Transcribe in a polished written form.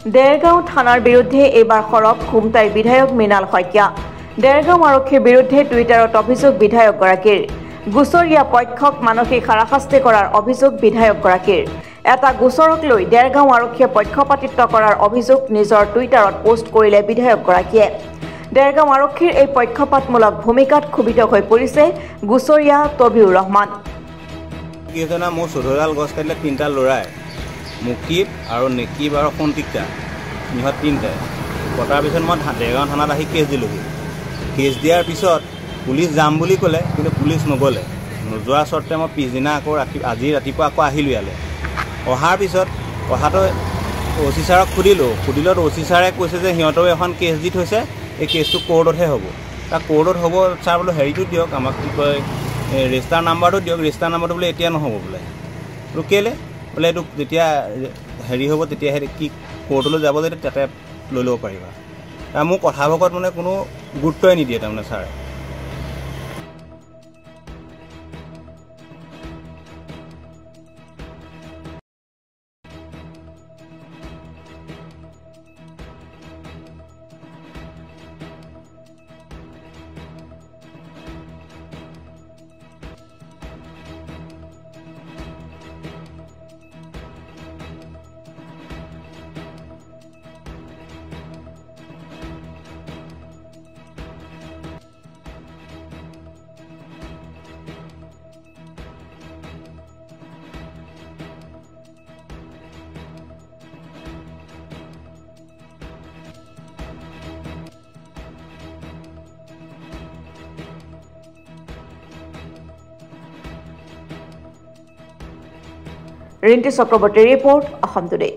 দেৰগাঁও থানাৰ বিৰুদ্ধে এইবাৰ সৰব খুমটাইৰ বিধায়ক মৃণাল শইকীয়া। দেৰগাঁও আৰক্ষীৰ বিৰুদ্ধে টুইটাৰত অভিযোগ বিধায়কগৰাকীৰ। গোচৰীয়া পক্ষক মানসিক হাৰাশাস্তি কৰাৰ অভিযোগ বিধায়কগৰাকীৰ। এটা গোচৰক লৈ দেৰগাঁও আৰক্ষীয়ে পক্ষপাতিত্ব কৰাৰ অভিযোগ নিজৰ টুইটাৰত পোষ্ট কৰিলে বিধায়কগৰাকীয়ে। দেৰগাঁও আৰক্ষীৰ এই পক্ষপাতমূলক ভূমিকাত ক্ষোভিত হৈ পৰিছে গোচৰীয়া তবিউৰ ৰহমান। মোৰ 14ডাল গছ কাটিলে 3টা ল'ৰাই মুকিব আৰু নেকিব আৰু সন্তিকা সিহঁত 3টাই কটাৰ পিছত মই দেৰগাঁও থানাত আহি কেছ দিলোঁহি। কেছ দিয়াৰ পিছত পুলিচ যাম বুলি ক'লে, কিন্তু পুলিচ নগ'লে। নোযোৱাৰ স্বত্তে মই পিছদিনা আকৌ আজি ৰাতিপুৱা আকৌ আহিলোঁ ইয়ালৈ। অহাৰ পিছত কথাটো অ' ছাৰক সুধিলত অ' ছাৰে কৈছে যে সিহঁতেও এখন কেছ দি থৈছে, এই কেছটো কোৰ্টতহে হ'ব। তাৰ কোৰ্টত হ'ব ছাৰ বোলো হেৰিটো দিয়ক, আমাক কি কয় ৰেজিষ্টাৰ নাম্বাৰটো দিয়ক। ৰেজিষ্টাৰ নাম্বাৰটো বোলে এতিয়া নহ'ব বোলে। বোলো কেলৈ বোলে এইটো যেতিয়া হেৰি হ'ব তেতিয়াহে কি কোৰ্টলৈ যাব, যেতিয়া তাতে লৈ ল'ব পাৰিবা। তাৰ মোৰ কথাবোৰত মানে কোনো গুৰুত্বই নিদিয়ে তাৰমানে ছাৰে। ৰিণ্টি চক্ৰৱৰ্তীৰ ৰিপৰ্ট, অসম টুডে।